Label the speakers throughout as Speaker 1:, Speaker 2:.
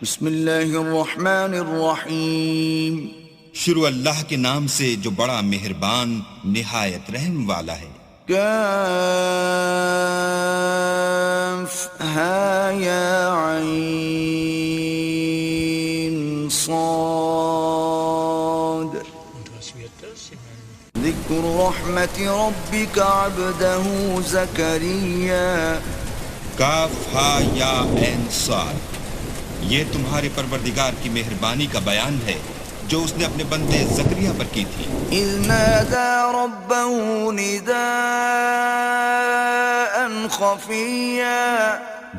Speaker 1: بسم اللہ الرحمن الرحیم.
Speaker 2: شروع اللہ کے نام سے جو بڑا مہربان نہایت رحم والا ہے.
Speaker 1: کاف ہا یا عین صاد. ذکر رحمت ربک عبدہ زکریا.
Speaker 2: کاف ہا یا عین صاد. یہ تمہارے پروردگار کی مہربانی کا بیان ہے جو اس نے اپنے بندے زکریا پر کی تھی.
Speaker 1: اذ نادى ربه نداء خفيا.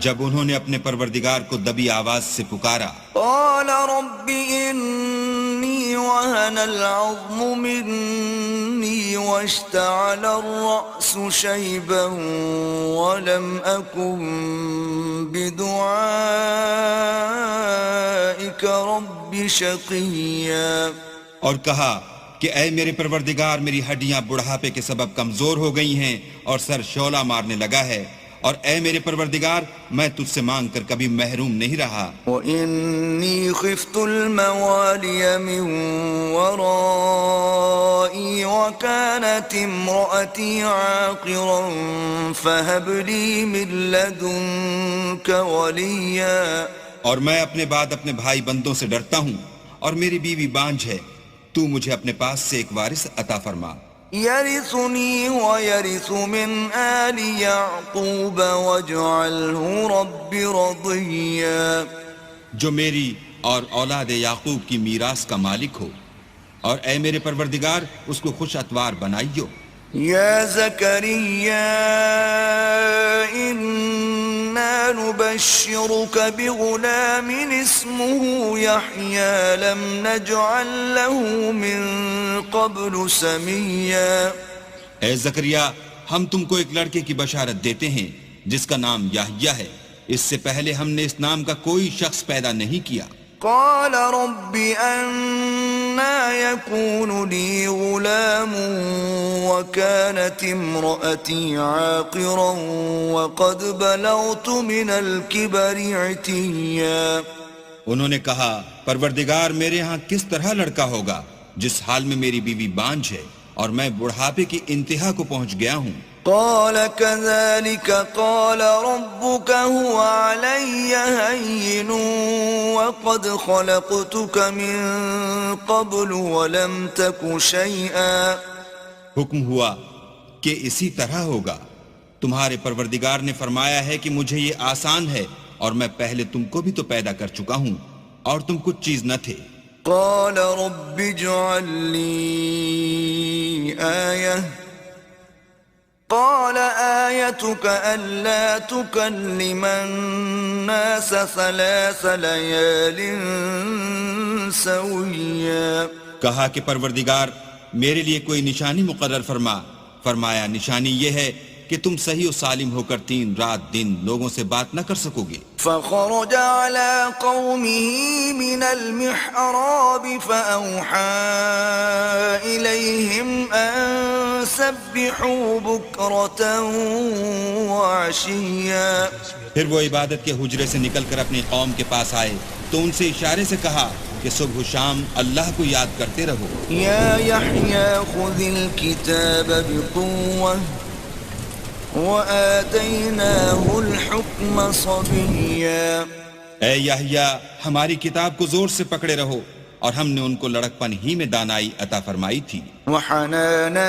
Speaker 2: جب انہوں نے اپنے پروردگار کو دبی آواز سے پکارا.
Speaker 1: قال رب إني وهن العظم مني واشتعل الرأس شيبا ولم أكن بدعائك رب شقيا.
Speaker 2: اور کہا کہ اے میرے پروردگار میری ہڈیاں بڑھاپے کے سبب کمزور ہو گئی ہیں اور سر شعلہ مارنے لگا ہے، اور اے میرے پروردگار میں تجھ سے مانگ کر کبھی محروم نہیں رہا.
Speaker 1: وَإِنِّي خِفْتُ الْمَوَالِيَ مِنْ وَرَائِي وَكَانَتِ امْرَأَتِي عَاقِرًا فَهَبْ لِي مِنْ لَدُنْكَ وَلِيًّا.
Speaker 2: اور میں اپنے بعد اپنے بھائی بندوں سے ڈرتا ہوں اور میری بیوی بانجھ ہے، تو مجھے اپنے پاس سے ایک وارث عطا فرما.
Speaker 1: يرثني ويرث من آل يعقوب واجعله رب رضيا.
Speaker 2: جو میری اور اولاد یعقوب کی میراث کا مالک ہو، اور اے میرے پروردگار اس کو خوش اتوار بنائیو.
Speaker 1: يا زكريا إنا نبشرك بغلام اسمه يحيى لم نجعل له من قبل سميا.
Speaker 2: اے زکریا ہم تم کو ایک لڑکے کی بشارت دیتے ہیں جس کا نام یحییٰ ہے، اس سے پہلے ہم نے اس نام کا کوئی شخص پیدا نہیں کیا.
Speaker 1: قال رب أنا يكون لي غلام وكانت امرأتي عاقرا وقد بلغت من الكبر عتيا.
Speaker 2: انہوں نے کہا پروردگار میرے ہاں کس طرح لڑکا ہوگا جس حال میں میری بیوی بانجھ ہے اور میں بڑھاپے کی انتہا کو پہنچ گیا ہوں.
Speaker 1: قال كذلك قال ربك هو علي هين وقد خلقتك من قبل ولم تك شيئا.
Speaker 2: حکم ہوا کہ اسی طرح ہوگا. تمہارے پروردگار نے فرمایا ہے کہ مجھے یہ آسان ہے اور میں پہلے تم کو بھی تو پیدا کر چکا ہوں اور تم کچھ چیز نہ تھے.
Speaker 1: قال رب اجعل لي آية قال آيتك ألا تكلم الناس 3 ليال سويا.
Speaker 2: کہا کہ پروردگار میرے لیے کوئی نشانی مقرر فرما. فرمایا نشانی یہ ہے کہ تم صحیح و سالم ہو کر 3 رات دن لوگوں سے بات نہ کر سکو گے.
Speaker 1: فخرج على قومه من المحراب فأوحى إليهم أن سبحوا بكرة وعشيا.
Speaker 2: پھر وہ عبادت کے حجرے سے نکل کر اپنی قوم کے پاس آئے تو ان سے اشارے سے کہا کہ صبح و شام اللہ کو یاد کرتے رہو.
Speaker 1: يا يحيى خذ الكتاب بقوة وآتيناه الحكم صبيا.
Speaker 2: اے یحییٰ ہماری کتاب کو زور سے پکڑے رہو، اور ہم نے ان کو لڑکپن ہی میں دانائی عطا فرمائی تھی.
Speaker 1: وحنانا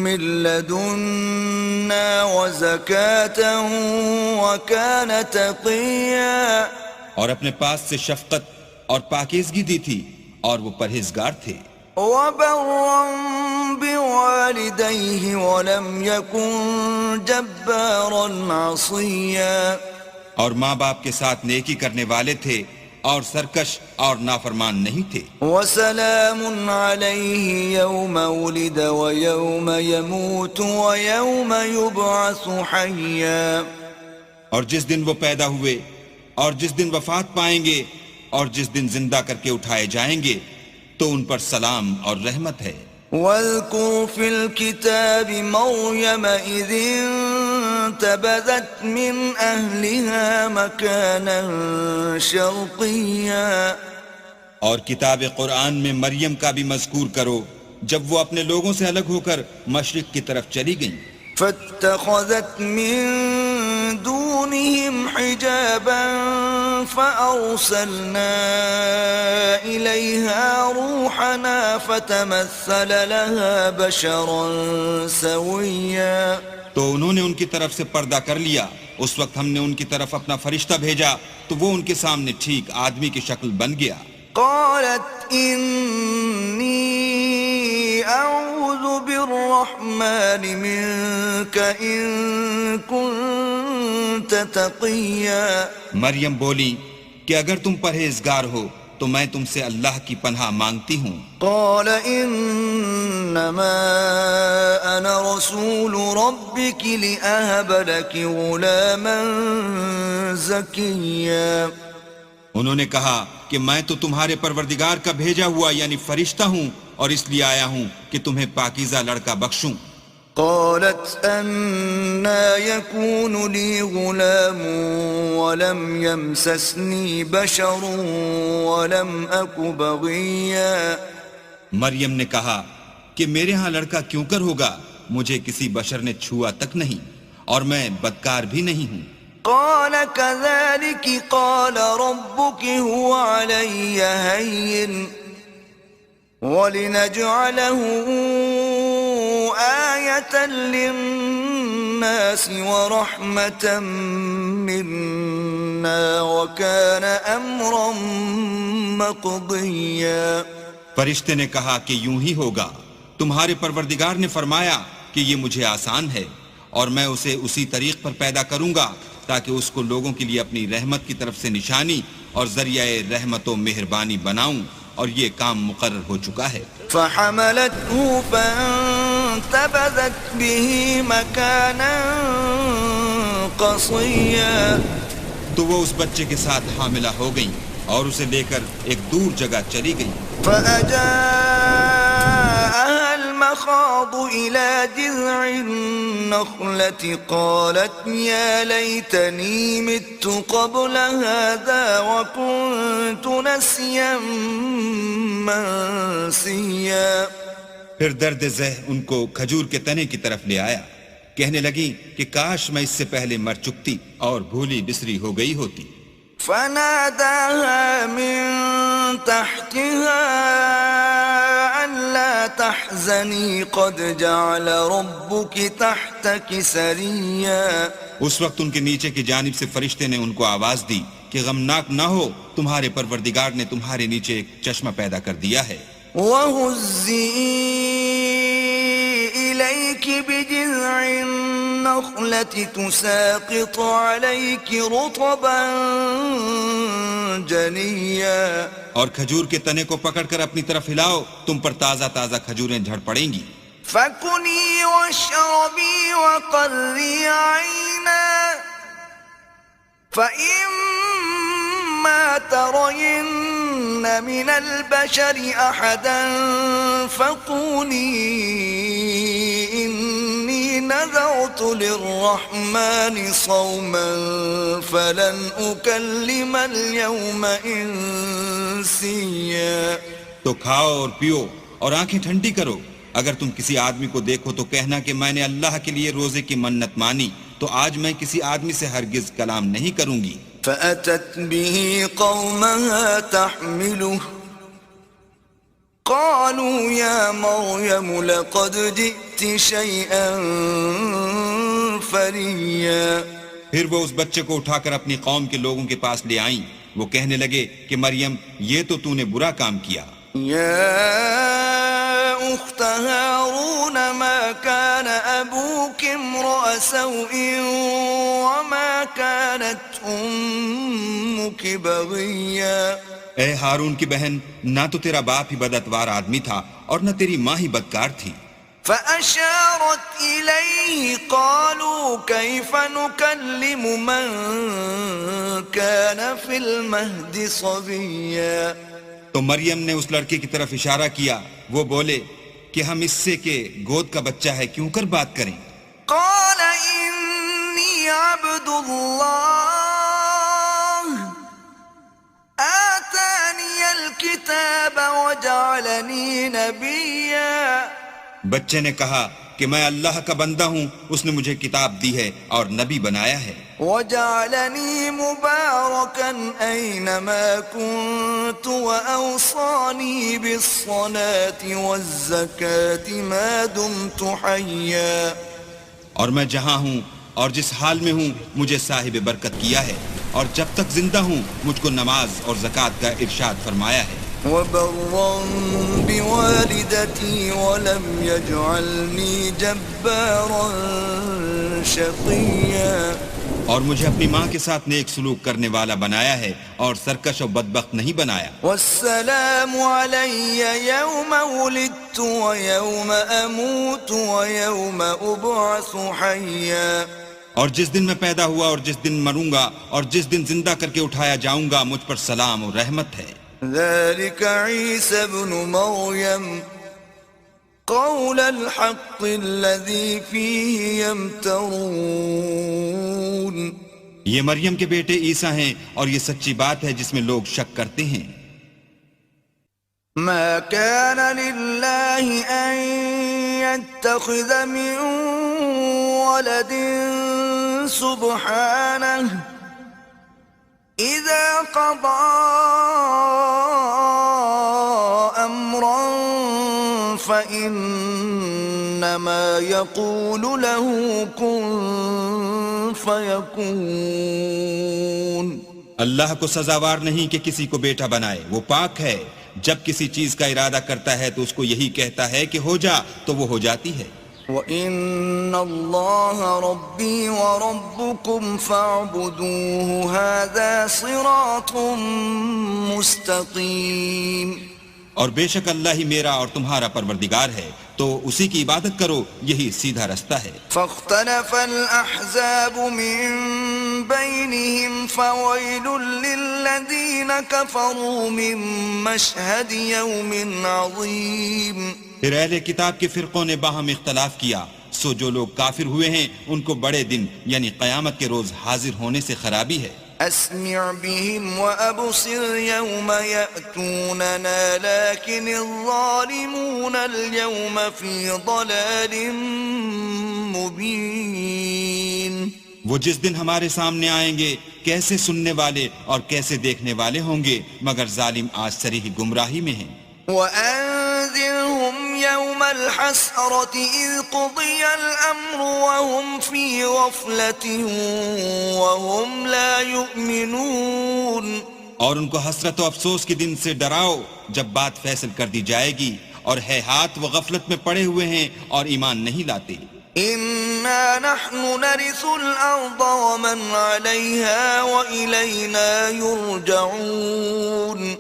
Speaker 1: من لدنا وزكاة وكان تقيا.
Speaker 2: اور اپنے پاس سے شفقت اور پاکیزگی دی تھی اور وہ پرہیزگار تھے.
Speaker 1: وبرا بوالديه ولم يكن جبارا عصيا.
Speaker 2: اور ماں باپ کے ساتھ نیکی کرنے والے تھے اور سرکش اور نافرمان نہیں تھے.
Speaker 1: وسلام عليه يوم ولد ويوم يموت ويوم يبعث حيا.
Speaker 2: اور جس دن وہ پیدا ہوئے اور جس دن وفات پائیں گے اور جس دن زندہ کر کے اٹھائے جائیں گے تو ان پر سلام اور رحمت ہے.
Speaker 1: واذكر في الكتاب مريم إذ فانتبذت من أهلها مكانا شرقيا.
Speaker 2: اور کتاب قرآن میں مریم کا بھی مذکور کرو جب وہ اپنے لوگوں سے الگ ہو کر مشرق کی طرف چلی گئیں.
Speaker 1: فاتخذت من دونهم حجابا فأرسلنا إليها روحنا فتمثل لها بشرا سويا.
Speaker 2: تو انہوں نے ان کی طرف سے پردہ کر لیا. اس وقت ہم نے ان کی طرف اپنا فرشتہ بھیجا تو وہ ان کے سامنے ٹھیک آدمی کی شکل بن گیا.
Speaker 1: قالت إني أعوذ بالرحمن منك إن كنت تقيا.
Speaker 2: مریم بولی کہ اگر تم پرہیزگار ہو تو میں تم سے اللہ کی پناہ مانگتی ہوں.
Speaker 1: قال إنما أنا رسول ربك لأهب لك غلاما زكيا.
Speaker 2: انہوں نے کہا کہ میں تو تمہارے پروردگار کا بھیجا ہوا یعنی فرشتہ ہوں اور اس لیے آیا ہوں کہ تمہیں پاکیزہ لڑکا بخشوں.
Speaker 1: قالت أنا يكون لي غلام ولم يمسسني بشر ولم أك بغيا.
Speaker 2: مریم نے کہا کہ میرے ہاں لڑکا کیوں کر ہوگا, مجھے کسی بشر نے چھوا تک نہیں اور میں بدکار بھی نہیں ہوں.
Speaker 1: قال كذلك قال ربك هو علي هين ولنجعله آية للناس ورحمة منا وكان أمرا مقضيا.
Speaker 2: فرشتے نے کہا کہ یوں ہی ہوگا. تمہارے پروردگار نے فرمایا کہ یہ مجھے آسان ہے اور میں اسے اسی طریق پر پیدا کروں گا تاکہ اس کو لوگوں کے لیے اپنی رحمت کی طرف سے نشانی اور ذریعہ رحمت و مہربانی بناؤں, اور یہ کام مقرر ہو چکا ہے.
Speaker 1: فحملته فانتبذت به مكانا قصيا.
Speaker 2: تو وہ اس بچے کے ساتھ حاملہ ہو گئیں اور اسے لے کر ایک دور جگہ چلی گئیں.
Speaker 1: فأجاءها المخاض إلى جذع النخلة قالت يا ليتني مت قبل هذا وكنت نسيا منسيا.
Speaker 2: پھر درد ذہ ان کو کھجور کے تنے کی طرف لے آیا. کہنے لگی کہ کاش میں اس سے پہلے مر چکتی اور بھولی بسری ہو گئی ہوتی.
Speaker 1: فناداها من تحتها ألا تحزني قد جعل ربك تحتك سريا.
Speaker 2: اس وقت ان کے نیچے کی جانب سے فرشتے نے ان کو آواز دی کہ غمناک نہ ہو, تمہارے پروردگار نے تمہارے نیچے ایک چشمہ پیدا کر دیا ہے.
Speaker 1: وَهُزِّي إِلَيْكِ بِجِذْعِ النَّخْلَةِ تُسَاقِطُ عَلَيْكِ رُطَبًا جَنِيًّا.
Speaker 2: اور کھجور کے تنے کو پکڑ کر اپنی طرف ہلاؤ, تم پر تازہ تازہ کھجوریں جھڑ پڑیں گی.
Speaker 1: فَكُلِي وَاشْرَبِي وَقَرِّي عَيْنًا فَإِمَّا تَرَيِنَّ مِنَ الْبَشَرِ أَحَدًا فَقُولِي إِنِّي نَذَرْتُ لِلرَّحْمَنِ صَوْمًا فَلَنْ أُكَلِّمَ الْيَوْمَ إِنسِيًّا.
Speaker 2: تو کھاؤ اور پیو اور آنکھیں ٹھنڈی کرو. اگر تم کسی آدمی کو دیکھو تو کہنا کہ میں نے اللہ کے لیے روزے کی منت مانی, تو آج میں کسی آدمی سے ہرگز کلام نہیں کروں گی.
Speaker 1: فأتت به قومها تحمله قالوا يا مريم لقد جئت شيئا فريا.
Speaker 2: پھر وہ اس بچے کو اٹھا کر اپنی قوم کے لوگوں کے پاس لے آئیں. وہ کہنے لگے کہ مریم یہ تو نے برا کام کیا.
Speaker 1: يا أخت هارون ما كان أبوك امرأ سوء وما كانت أمك بغيا.
Speaker 2: اے ہارون کی بہن, نہ تو تیرا باپ ہی بداتوار آدمی تھا اور نہ تیری ماں ہی بدکار تھی.
Speaker 1: فأشارت إليه قالوا كيف نكلم من كان في المهد صبيا.
Speaker 2: تو مریم نے اس لڑکے کی طرف اشارہ کیا. وہ بولے کہ ہم اس سے کہ گود کا بچہ ہے کیوں کر بات کریں.
Speaker 1: قال إني عبد الله آتاني الكتاب وجعلني نبيا.
Speaker 2: بچے نے کہا کہ میں اللہ کا بندہ ہوں، اس نے مجھے کتاب دی ہے اور نبی بنایا ہے.
Speaker 1: وجعلني مباركا أينما كنت وأوصاني بالصلاة والزكاة ما دمت حيا.
Speaker 2: اور میں جہاں ہوں اور جس حال میں ہوں مجھے صاحب برکت کیا ہے، اور جب تک زندہ ہوں مجھ کو نماز اور زکوٰۃ کا ارشاد فرمایا ہے.
Speaker 1: وبرا بوالدتي ولم يجعلني جبارا شقيا.
Speaker 2: اور مجھے اپنی ماں کے ساتھ نیک سلوک کرنے والا بنایا ہے اور سرکش و بدبخت نہیں بنایا.
Speaker 1: والسلام علي يوم ولدت ويوم أموت ويوم أبعث حيا.
Speaker 2: اور جس دن میں پیدا ہوا اور جس دن مروں گا اور جس دن زندہ کر کے اٹھایا جاؤں گا مجھ پر سلام اور رحمت ہے.
Speaker 1: ذلك عيسى ابن مريم قول الحق الذي فيه يمترون.
Speaker 2: یہ مریم کے بیٹے عیسیٰ ہیں اور یہ سچی بات ہے جس میں لوگ شک کرتے ہیں.
Speaker 1: ما كان لله أن يتخذ من ولد سبحانه إذا قضى أمرا فإنما يقول له كن فيكون.
Speaker 2: اللہ کو سزاوار نہیں کہ کسی کو بیٹا بنائے، وہ پاک ہے. جب کسی چیز کا ارادہ کرتا ہے تو اس کو یہی کہتا ہے کہ ہو جا تو وہ ہو جاتی ہے.
Speaker 1: وَإِنَّ اللَّهَ رَبِّي وَرَبُّكُمْ فَاعْبُدُوهُ هَذَا صِرَاطٌ مُسْتَقِيمٌ.
Speaker 2: اور بے شک اللہ ہی میرا اور تمہارا پروردگار ہے، تو اسی کی عبادت کرو، یہی سیدھا رستہ ہے.
Speaker 1: فاختلف الأحزاب من بينهم فويل للذين كفروا من مشهد يوم عظيم.
Speaker 2: پھر اہل کتاب کے فرقوں نے باہم اختلاف کیا، سو جو لوگ کافر ہوئے ہیں ان کو بڑے دن یعنی قیامت کے روز حاضر ہونے سے خرابی ہے.
Speaker 1: أسمع بهم وأبصر يوم يأتوننا لكن الظالمون اليوم في ضلال مبين.
Speaker 2: وہ جس دن ہمارے سامنے آئیں گے کیسے سننے والے اور کیسے دیکھنے والے ہوں گے، مگر ظالم آج صریح گمراہی میں ہیں.
Speaker 1: وأنذرهم يوم الحسرة إذ قضي الأمر وهم في غفلة وهم لا يؤمنون.
Speaker 2: اور ان کو حسرت و افسوس کے دن سے ڈراؤ جب بات فیصل کر دی جائے گی، اور ہے ہاتھ وہ غفلت میں پڑے ہوئے ہیں اور ایمان نہیں لاتے.
Speaker 1: إنا نحن نرث الأرض ومن عليها وإلينا يرجعون.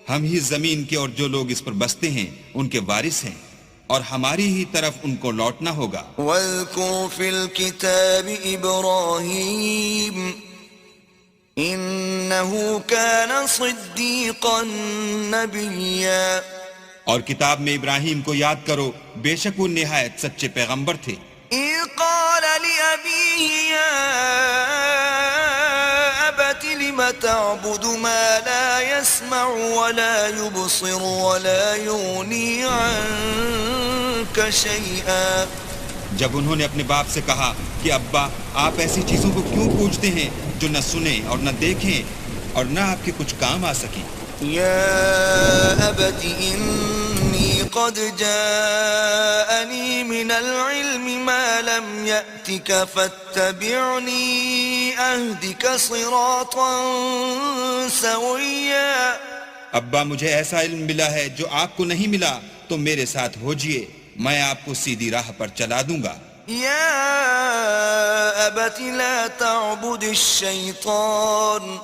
Speaker 2: ہم ہی زمین کے اور جو لوگ اس پر بستے ہیں ان کے وارث ہیں، اور ہماری ہی طرف ان کو لوٹنا ہوگا.
Speaker 1: واذكر في الكتاب إبراهيم إنه كان صديقا نبيا.
Speaker 2: اور کتاب میں ابراہیم کو یاد کرو، بے شک وہ نہایت سچے پیغمبر تھے.
Speaker 1: إذ قال لأبيه يا أبت لم تعبد ما لا يسمع ولا يبصر ولا يغني عنك شيئا.
Speaker 2: جب انہوں نے اپنے باپ سے کہا کہ ابا آپ ایسی چیزوں کو کیوں پوچھتے ہیں جو نہ سنیں اور نہ دیکھیں اور نہ آپ کے کچھ کام آ سکیں.
Speaker 1: يا أبت إني قد جاءني من العلم ما لم يأتك فاتبعني أهدك صراطا سويا.
Speaker 2: ابا مجھے ایسا علم ملا ہے جو آپ کو نہیں ملا، تو میرے ساتھ ہوجئے، میں آپ کو سیدھی راہ پر چلا دوں گا.
Speaker 1: يا أبت لا تعبد الشيطان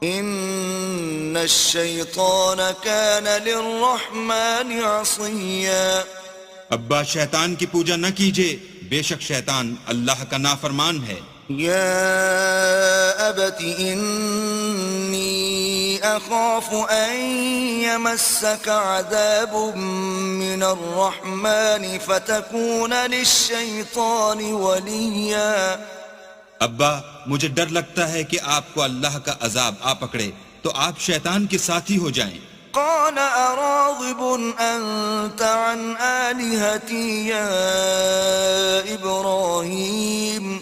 Speaker 1: إن الشيطان كان للرحمن عصيا.
Speaker 2: ابا شیطان کی پوجا نہ کیجئے، بے شک شیطان اللہ کا نافرمان ہے.
Speaker 1: يا أبت إني أخاف أن يمسك عذاب من الرحمن فتكون للشيطان وليا.
Speaker 2: ابا مجھے ڈر لگتا ہے کہ آپ کو اللہ کا عذاب آ پکڑے تو آپ شیطان کے ساتھی ہو جائیں۔
Speaker 1: قال أراغب أنت عن آلهتي يا إبراهيم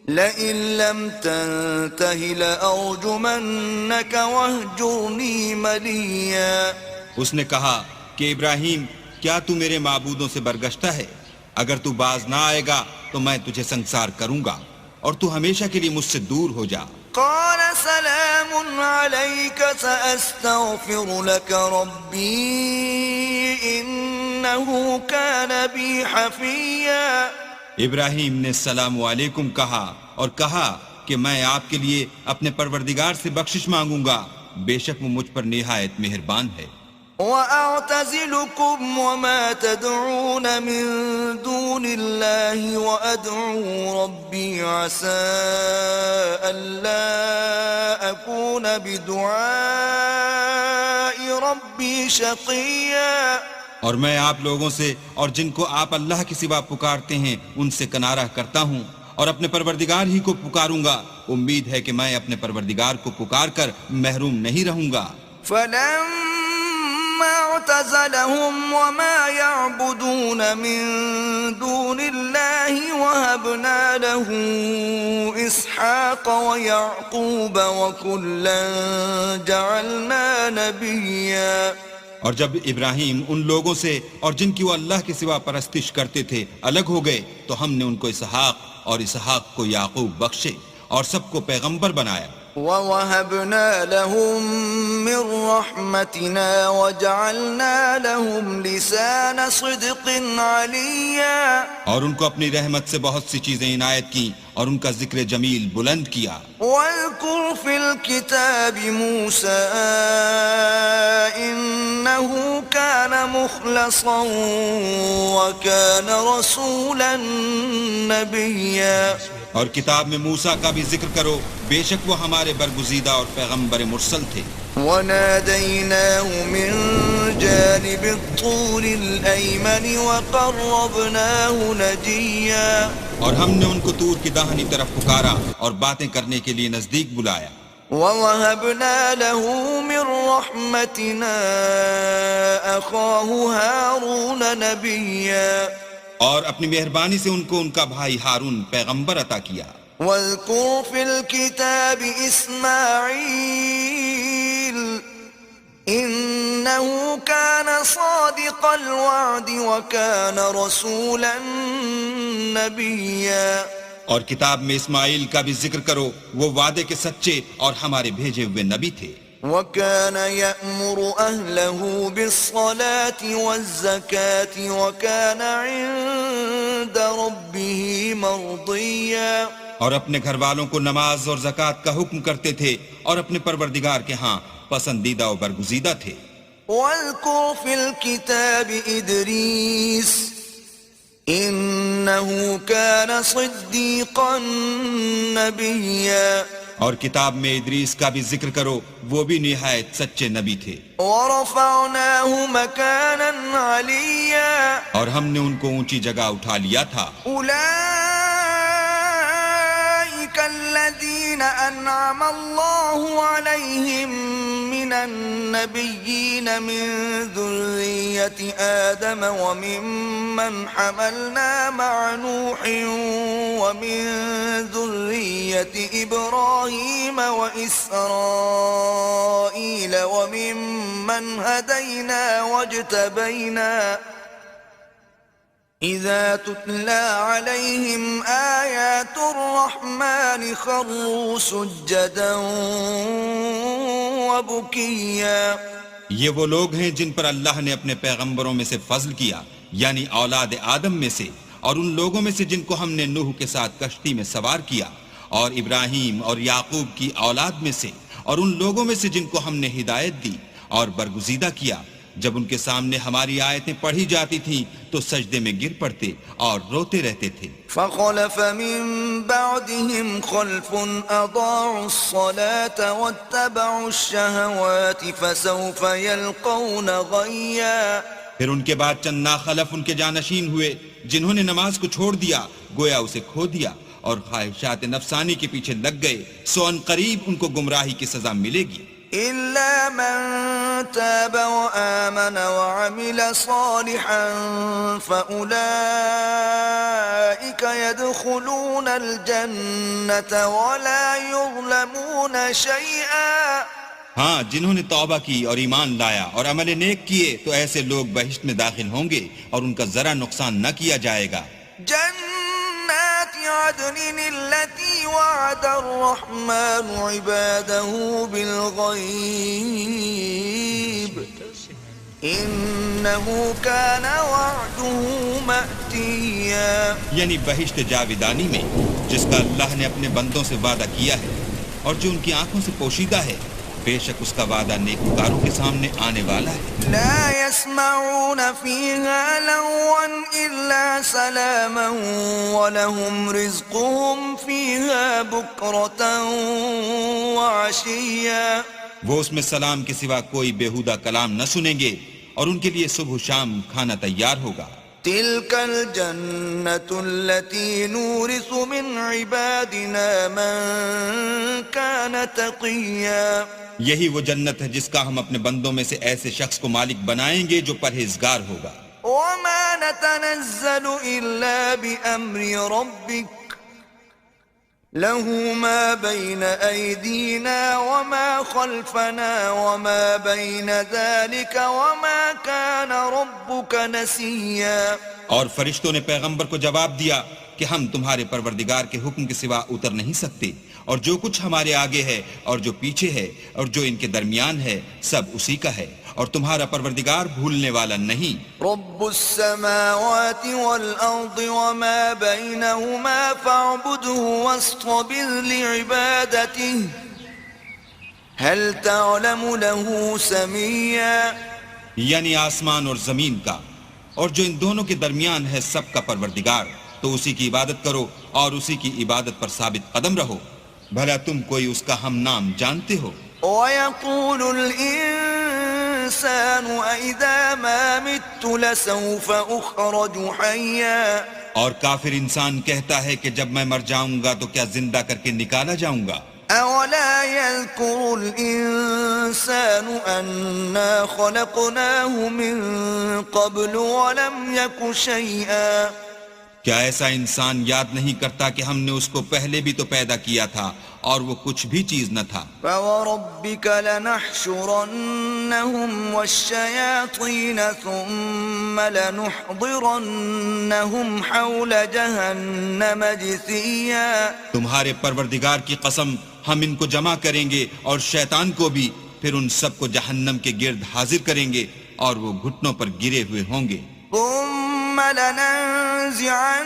Speaker 1: لئن لم تنته لأرجمنك واهجرني مليا۔
Speaker 2: اس نے کہا کہ ابراہیم کیا تو میرے معبودوں سے برگشتہ ہے؟ اگر تو باز نہ آئے گا تو میں تجھے سنسار کروں گا اور تو ہمیشہ کے لیے مجھ سے دور ہو جا۔
Speaker 1: قال سلام عليك سأستغفر لك ربي إنه كان بي حفيا۔
Speaker 2: ابراہیم نے السلام علیکم کہا اور کہا کہ میں آپ کے لیے اپنے پروردگار سے بخشش مانگوں گا، بے شک وہ مجھ پر نہایت مہربان ہے۔
Speaker 1: وَأَعْتَزِلُكُمْ وَمَا تَدْعُونَ مِن دُونِ اللَّهِ وَأَدْعُو رَبِّي عَسَىٰ أَلَّا أَكُونَ بِدُعَاءِ رَبِّي شَقِيًّا۔
Speaker 2: اور میں آپ لوگوں سے اور جن کو آپ اللہ کے سوا پکارتے ہیں ان سے کنارہ کرتا ہوں اور اپنے پروردگار ہی کو پکاروں گا، امید ہے کہ میں اپنے پروردگار کو پکار کر محروم نہیں رہوں گا۔
Speaker 1: فَلَمَّا اعْتَزَلَهُمْ وَمَا يَعْبُدُونَ مِن دُونِ اللَّهِ وَهَبْنَا لَهُ إِسْحَاقَ وَيَعْقُوبَ وَكُلًّا جَعَلْنَا نَبِيًّا۔
Speaker 2: اور جب ابراہیم ان لوگوں سے اور جن کی وہ اللہ کے سوا پرستش کرتے تھے الگ ہو گئے تو ہم نے ان کو اسحاق اور اسحاق کو یعقوب بخشے اور سب کو پیغمبر بنایا۔
Speaker 1: وَوَهَبْنَا لَهُم مِّن رَّحْمَتِنَا وَجَعَلْنَا لَهُمْ لِسَانَ صِدْقٍ عَلِيًّا۔
Speaker 2: اور ان کو اپنی رحمت سے بہت سی چیزیں عنایت کی اور ان کا ذکر جمیل بلند کیا۔
Speaker 1: وَاذْكُرْ فِي الْكِتَابِ مُوسَىٰ إِنَّهُ كَانَ مُخْلَصًا وَكَانَ رَسُولًا نَبِيًّا۔
Speaker 2: اور کتاب میں موسیٰ کا بھی ذکر کرو، بے شک وہ ہمارے برگزیدہ اور پیغمبر مرسل تھے۔
Speaker 1: وَنَادَيْنَاهُ مِن جَانِبِ الطُّورِ الْأَيْمَنِ وَقَرَّبْنَاهُ نَجِيًّا۔
Speaker 2: اور ہم نے ان کو طور کی داہنی طرف پکارا اور باتیں کرنے کے لیے نزدیک بلایا۔
Speaker 1: وَوَهَبْنَا لَهُ مِن رَّحْمَتِنَا أَخَاهُ هَارُونَ نَبِيًّا۔
Speaker 2: اور اپنی مہربانی سے ان کو ان کا بھائی ہارون پیغمبر عطا کیا۔
Speaker 1: وَاذْكُرْ فِي الْكِتَابِ إِسْمَاعِيلَ إِنَّهُ كَانَ صَادِقَ الْوَعْدِ وَكَانَ رَسُولًا نَبِيًّا۔
Speaker 2: اور کتاب میں اسماعیل کا بھی ذکر کرو، وہ وعدے کے سچے اور ہمارے بھیجے ہوئے نبی تھے۔
Speaker 1: وَكَانَ يَأْمُرُ أَهْلَهُ بِالصَّلَاةِ وَالزَّكَاةِ وَكَانَ عِندَ رَبِّهِ مَرْضِيًّا۔
Speaker 2: اور اپنے گھر والوں کو نماز اور زکوٰۃ کا حکم کرتے تھے اور اپنے پروردگار کے ہاں پسندیدہ و برگزیدہ تھے۔
Speaker 1: وَاذْكُرْ فِي الْكِتَابِ إِدْرِيسَ إِنَّهُ كَانَ صِدِّيقًا نَبِيًّا۔
Speaker 2: اور کتاب میں ادریس کا بھی ذکر کرو، وہ بھی نہایت سچے نبی تھے۔
Speaker 1: وَرَفَعْنَاهُ مَكَانًا عَلِيًّا۔
Speaker 2: اور ہم نے ان کو اونچی جگہ اٹھا لیا تھا۔
Speaker 1: أُولَئِكَ الَّذِينَ أَنْعَمَ اللَّهُ عَلَيْهِمْ مِنَ النَّبِيِّينَ مِن ذُرِّيَّةِ آدَمَ وَمِمَّنْ حَمَلْنَا مَعَ نُوحٍ وَمِن ذُرِّيَّةِ إِبْرَاهِيمَ وَإِسْرَائِيلَ وَمِمَّنْ هَدَيْنَا وَاجْتَبَيْنَا إِذَا تُتْلَى عَلَيْهِمْ آيَاتُ الرَّحْمَنِ خَرُّوا سُجَّدًا وَبُكِيًّا۔
Speaker 2: یہ وہ لوگ ہیں جن پر اللہ نے اپنے پیغمبروں میں سے فضل کیا، یعنی اولاد آدم میں سے، اور ان لوگوں میں سے جن کو ہم نے نوح کے ساتھ کشتی میں سوار کیا، اور ابراہیم اور یعقوب کی اولاد میں سے، اور ان لوگوں میں سے جن کو ہم نے ہدایت دی اور برگزیدہ کیا، جب ان کے سامنے ہماری آیتیں پڑھی جاتی تھیں تو سجدے میں گر پڑتے اور روتے رہتے تھے۔
Speaker 1: فَخَلَفَ مِن بَعْدِهِمْ خَلْفٌ أَضَاعُوا الصَّلَاةَ وَاتَّبَعُوا الشَّهَوَاتِ فَسَوْفَ يَلْقَوْنَ غَيًّا۔
Speaker 2: پھر ان کے بعد چند ناخلف ان کے جانشین ہوئے جنہوں نے نماز کو چھوڑ دیا، گویا اسے کھو دیا، اور خواہشات نفسانی کے پیچھے لگ گئے سو ان قریب ان کو گمراہی کی سزا ملے گی
Speaker 1: إلا من تاب وآمن وعمل صالحا فأولئك يدخلون الجنة ولا يظلمون شيئا
Speaker 2: ہاں جنہوں نے توبہ کی اور ایمان لایا اور عمل نیک کیے تو ایسے لوگ بہشت میں داخل ہوں گے اور ان کا ذرا نقصان نہ کیا جائے گا
Speaker 1: جنات عدن التي وعد الرحمن عباده بالغيب إنه كان وعده مأتيا
Speaker 2: یعنی بہشت جاویدانی میں جس کا اللہ نے اپنے بندوں سے وعدہ کیا ہے اور جو ان کی آنکھوں سے پوشیدہ ہے بے شک اس کا وعدہ نیکوکاروں کے سامنے آنے والا ہے
Speaker 1: لا يسمعون فيها لغوا إلا سلاما ولهم رزقهم فيها بكرة وعشيا
Speaker 2: وہ اس میں سلام کے سوا کوئی بیہودہ کلام نہ سنیں گے اور ان کے لیے صبح و شام کھانا تیار ہوگا
Speaker 1: تلك الجنة التي نورث من عبادنا من كان تقيا
Speaker 2: یہی وہ جنت ہے جس کا ہم اپنے بندوں میں سے ایسے شخص کو مالک بنائیں گے جو پرہیزگار ہوگا
Speaker 1: وما نتنزل إلا بأمر ربك له ما بين أيدينا وما خلفنا وما بين ذلك وما كان ربك نسيا
Speaker 2: اور فرشتوں نے پیغمبر کو جواب دیا کہ ہم تمہارے پروردگار کے حکم کے سوا اتر نہیں سکتے اور جو کچھ ہمارے آگے ہے اور جو پیچھے ہے اور جو ان کے درمیان ہے سب اسی کا ہے اور تمہارا پروردگار بھولنے والا نہیں
Speaker 1: رب السماوات والأرض وما بينهما فاعبده واصطبر لعبادته هل تعلم له سميا
Speaker 2: یعنی آسمان اور زمین کا اور جو ان دونوں کے درمیان ہے سب کا پروردگار تو اسی کی عبادت کرو اور اسی کی عبادت پر ثابت قدم رہو بھلا تم کوئی اس کا ہم نام جانتے ہو
Speaker 1: وَيَقُولُ الْإِنسَانُ أَإِذَا مَا مِتُّ لَسَوْفَ أُخْرَجُ حَيًّا
Speaker 2: اور کافر انسان کہتا ہے کہ جب میں مر جاؤں گا تو کیا زندہ کر کے نکالا جاؤں گا
Speaker 1: أَوَلَا يَذْكُرُ الْإِنسَانُ أَنَّا خَلَقْنَاهُ مِن قَبْلُ وَلَمْ يَكُ شَيْئًا
Speaker 2: کیا ایسا انسان یاد نہیں کرتا کہ ہم نے اس کو پہلے بھی تو پیدا کیا تھا اور وہ کچھ بھی چیز نہ تھا
Speaker 1: فَوَرَبِّكَ لَنَحْشُرَنَّهُمْ وَالشَّيَاطِينَ ثُمَّ لَنُحْضِرَنَّهُمْ حَوْلَ جَهَنَّمَ جِثِيًّا
Speaker 2: تمہارے پروردگار کی قسم ہم ان کو جمع کریں گے اور شیطان کو بھی پھر ان سب کو جہنم کے گرد حاضر کریں گے اور وہ گھٹنوں پر گرے ہوئے ہوں گے
Speaker 1: ثم لننزعن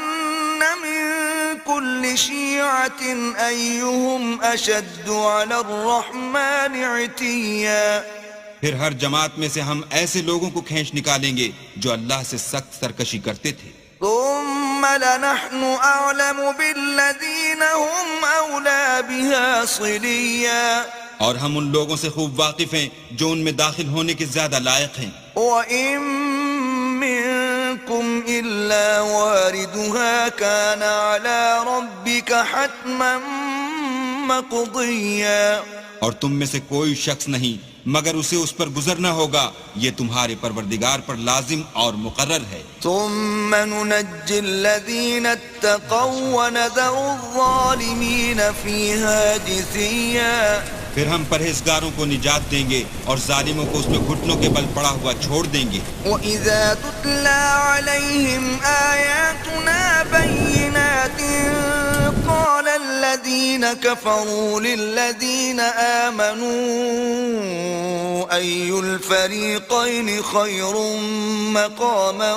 Speaker 1: من كل شيعة أيهم أشد على الرحمن عتيا
Speaker 2: پھر ہر جماعت میں سے ہم ایسے لوگوں کو کھینچ نکالیں گے جو اللہ سے سخت سرکشی کرتے تھے
Speaker 1: ثم لنحن أعلم بالذين هم أولى بها صليا
Speaker 2: اور ہم ان لوگوں سے خوب واقف ہیں جو ان میں داخل ہونے کے زیادہ لائق ہیں
Speaker 1: وَإِن مِّنكُمْ إِلَّا وَارِدُهَا كَانَ عَلَى رَبِّكَ حَتْمًا مَّقْضِيًّا
Speaker 2: اور تم میں سے کوئی شخص نہیں مگر اسے اس پر گزرنا ہوگا یہ تمہارے پروردگار پر لازم اور مقرر ہے
Speaker 1: ثُمَّ نُنَجِّي الَّذِينَ اتَّقَوْا وَنَذَرُ الظَّالِمِينَ فِيهَا جِثِيًّا
Speaker 2: پھر ہم پرہیزگاروں کو نجات دیں گے اور ظالموں کو اس میں گھٹنوں کے بل پڑا ہوا چھوڑ دیں گے
Speaker 1: وَإِذَا تُتْلَى عَلَيْهِمْ آيَاتُنَا بَيِّنَاتٍ قَالَ الَّذِينَ كَفَرُوا لِلَّذِينَ آمَنُوا أَيُّ الْفَرِيقَيْنِ خَيْرٌ مَّقَامًا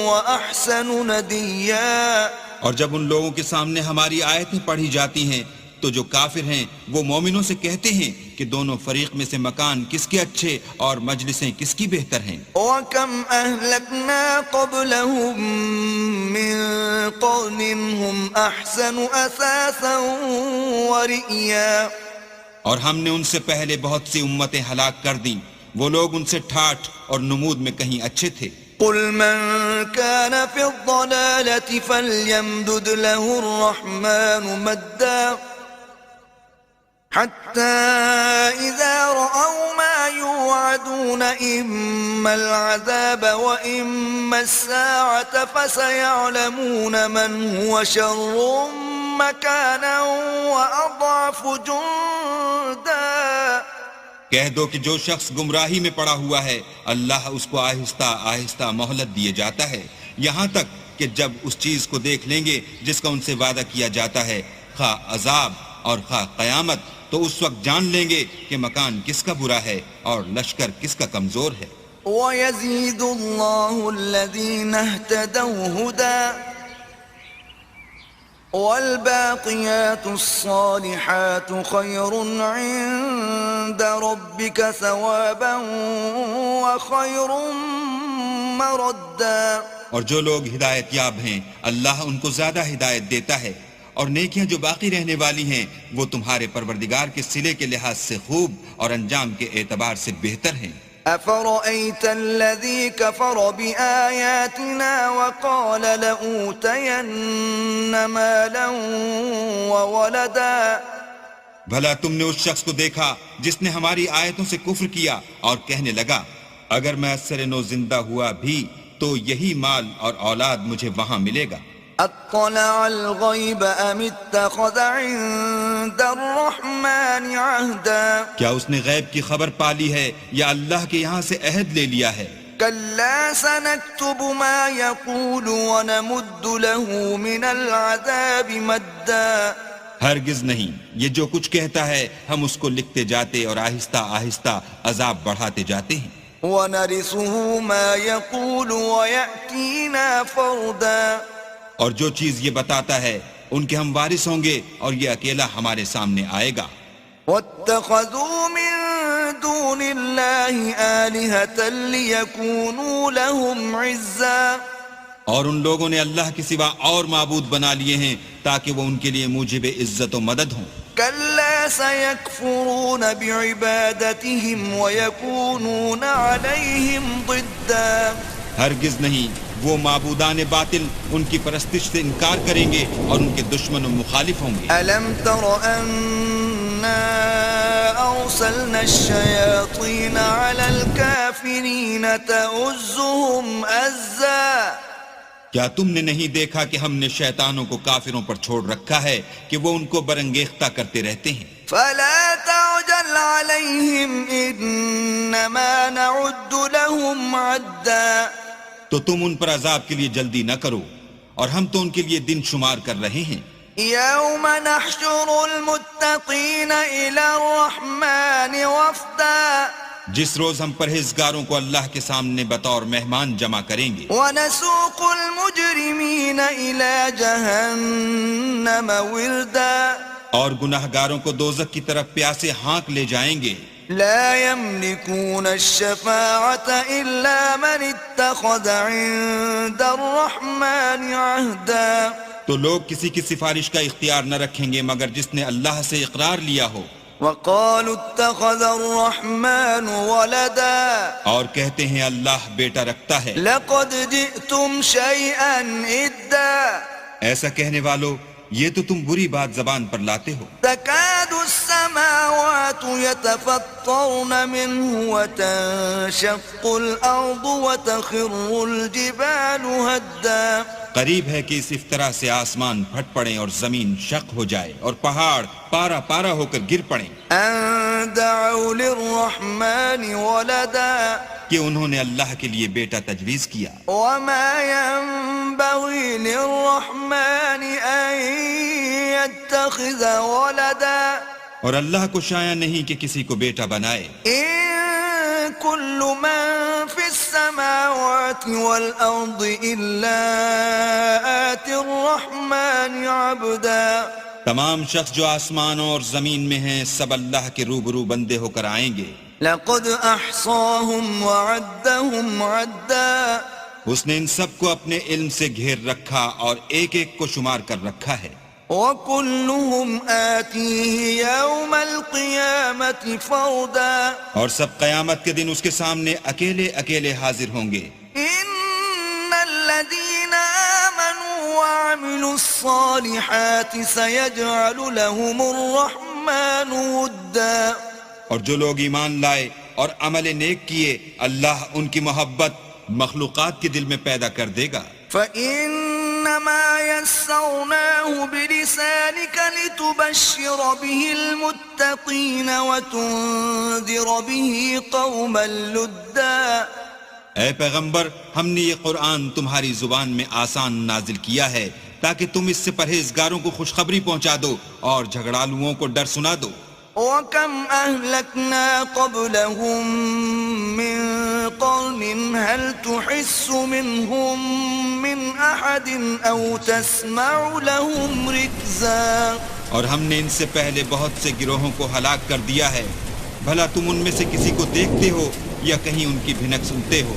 Speaker 1: وَأَحْسَنُ نَدِيًّا
Speaker 2: اور جب ان لوگوں کے سامنے ہماری آیتیں پڑھی جاتی ہیں تو جو کافر ہیں وہ مومنوں سے کہتے ہیں کہ دونوں فریق میں سے مکان کس کے اچھے اور مجلسیں کس کی بہتر ہیں
Speaker 1: وَكَمْ أَهْلَكْنَا قَبْلَهُمْ مِنْ قَرْنٍ هُمْ أَحْسَنُ أَثَاثًا وَرِئْيًا
Speaker 2: اور ہم نے ان سے پہلے بہت سی امتیں ہلاک کر دیں وہ لوگ ان سے ٹھاٹھ اور نمود میں کہیں اچھے تھے
Speaker 1: قل من كان في الضلالة فليمدد له الرحمن مدا حتى إذا رأوا ما يوعدون إما العذاب وإما الساعة فسيعلمون من هو شر مكانا وأضعف جندا.
Speaker 2: کہہ دو کہ جو شخص گمراہی میں پڑا ہوا ہے اللہ اس کو آہستہ آہستہ مہلت دیے جاتا ہے یہاں تک کہ جب اس چیز کو دیکھ لیں گے جس کا ان سے وعدہ کیا جاتا ہے خواہ عذاب اور خواہ قیامت تو اس وقت جان لیں گے کہ مکان کس کا برا ہے اور لشکر کس کا کمزور ہے.
Speaker 1: وَيَزِيدُ اللَّهُ الَّذِينَ اهْتَدَوْا هُدًى والباقيات الصالحات خير عند ربك ثوابا وخير مردا.
Speaker 2: اور جو لوگ ہدایت یاب ہیں اللہ ان کو زیادہ ہدایت دیتا ہے اور نیکیاں جو باقی رہنے والی ہیں وہ تمہارے پروردگار کے صلے کے لحاظ سے خوب اور انجام کے اعتبار سے بہتر ہیں.
Speaker 1: أفرأيت الذي كفر بآياتنا وقال لأوتين مالا وولدا.
Speaker 2: بھلا تم نے اس شخص کو دیکھا جس نے ہماری آیتوں سے کفر کیا اور کہنے لگا اگر میں اثر نو زندہ ہوا بھی تو یہی مال اور اولاد مجھے وہاں ملے گا.
Speaker 1: اطلع الغیب ام اتخذ عند الرحمن عہدا.
Speaker 2: کیا اس نے غیب کی خبر پالی ہے یا اللہ کے یہاں سے عہد لے لیا ہے؟
Speaker 1: کلا سنکتب ما یقول ونمد له من العذاب مدا.
Speaker 2: ہرگز نہیں، یہ جو کچھ کہتا ہے ہم اس کو لکھتے جاتے اور آہستہ آہستہ عذاب بڑھاتے جاتے ہیں.
Speaker 1: وَنَرِثُهُ مَا يَقُولُ وَيَأْتِينَا فَرْدًا.
Speaker 2: اور جو چیز یہ بتاتا ہے ان کے ہم وارث ہوں گے اور یہ اکیلا ہمارے سامنے آئے گا.
Speaker 1: وَاتَّخَذُوا مِن دُونِ اللَّهِ آلِهَةً لِيَكُونُوا لَهُمْ عِزًّا.
Speaker 2: اور ان لوگوں نے اللہ کے سوا اور معبود بنا لیے ہیں تاکہ وہ ان کے لیے موجب عزت و مدد ہوں.
Speaker 1: كلا سيكفرون بعبادتهم ويكونون عليهم ضدا.
Speaker 2: ہرگز نہیں، وہ معبودان باطل ان کی پرستش سے انکار کریں گے اور ان کے دشمن و مخالف ہوں گے.
Speaker 1: ألم تر أنا أرسلنا الشياطين على الكافرين تؤزهم أزا.
Speaker 2: کیا تم نے نہیں دیکھا کہ ہم نے شیطانوں کو کافروں پر چھوڑ رکھا ہے کہ وہ ان کو برنگیختہ کرتے رہتے ہیں؟
Speaker 1: فلا تعجل عليهم إنما نعد لهم عدا.
Speaker 2: تو تم ان پر عذاب کے لیے جلدی نہ کرو اور ہم تو ان کے لیے دن شمار کر رہے ہیں.
Speaker 1: يوم نحشر المتقين إلى الرحمن وفدا.
Speaker 2: جس روز ہم پرہیزگاروں کو اللہ کے سامنے بطور مہمان جمع کریں گے.
Speaker 1: ونسوق المجرمين إلى جهنم وردا.
Speaker 2: اور گناہگاروں کو دوزخ کی طرف پیاسے ہانک لے جائیں گے.
Speaker 1: لا يملكون الشفاعة إلا من اتخذ عند الرحمن عهدا.
Speaker 2: تو لوگ کسی کی سفارش کا اختیار نہ رکھیں گے مگر جس نے اللہ سے اقرار لیا ہو.
Speaker 1: وقالوا اتخذ الرحمن ولدا.
Speaker 2: اور کہتے ہیں اللہ بیٹا رکھتا ہے.
Speaker 1: لقد جئتم شيئا إدا.
Speaker 2: ایسا کہنے والو یہ تو تم بری بات زبان پر لاتے ہو.
Speaker 1: تكاد السماوات يتفطرن منه وتنشق الأرض وتخر الجبال هدا.
Speaker 2: قریب ہے کہ اس افطرا سے آسمان پھٹ پڑیں اور زمین شق ہو جائے اور پہاڑ پارا پارا ہو کر گر پڑیں.
Speaker 1: ان دعوا للرحمن ولدا.
Speaker 2: کہ انہوں نے اللہ کے لیے بیٹا تجویز کیا.
Speaker 1: وما ينبغي للرحمن ان يتخذ ولدا.
Speaker 2: اور اللہ کو شایع نہیں کہ کسی کو بیٹا بنائے.
Speaker 1: ان كل من في السماوات والارض الا آتي الرحمن عبدا.
Speaker 2: تمام شخص جو آسمانوں اور زمین میں ہیں سب اللہ کے روبرو بندے ہو کر آئیں گے.
Speaker 1: لقد احصاهم وعدهم عدا.
Speaker 2: اس نے ان سب کو اپنے علم سے گھیر رکھا اور ایک ایک کو شمار کر رکھا ہے.
Speaker 1: وكلهم آتيه يوم القيامة فردا.
Speaker 2: اور سب قیامت کے دن اس کے سامنے اکیلے اکیلے حاضر ہوں گے.
Speaker 1: إن وعملوا الصالحات سيجعل لهم الرحمن ودا.
Speaker 2: اور جو لوگ ایمان لائے اور عمل نیک کیے اللہ ان کی محبت مخلوقات کے دل میں پیدا کر دے گا.
Speaker 1: فإنما يسرناه بلسانك لتبشر به المتقين وتنذر به قوما لدا.
Speaker 2: اے پیغمبر ہم نے یہ قرآن تمہاری زبان میں آسان نازل کیا ہے تاکہ تم اس سے پرہیزگاروں کو خوشخبری پہنچا دو اور جھگڑالوؤں کو ڈر سنا دو.
Speaker 1: وَكَمْ أَهْلَكْنَا قَبْلَهُمْ مِنْ قَرْنٍ هَلْ تُحِسُّ مِنْهُمْ مِنْ أَحَدٍ أَوْ تَسْمَعُ لَهُمْ رِكْزًا.
Speaker 2: اور ہم نے ان سے پہلے بہت سے گروہوں کو ہلاک کر دیا ہے، بھلا تم ان میں سے کسی کو دیکھتے ہو یا کہیں ان کی بھنک سنتے ہو؟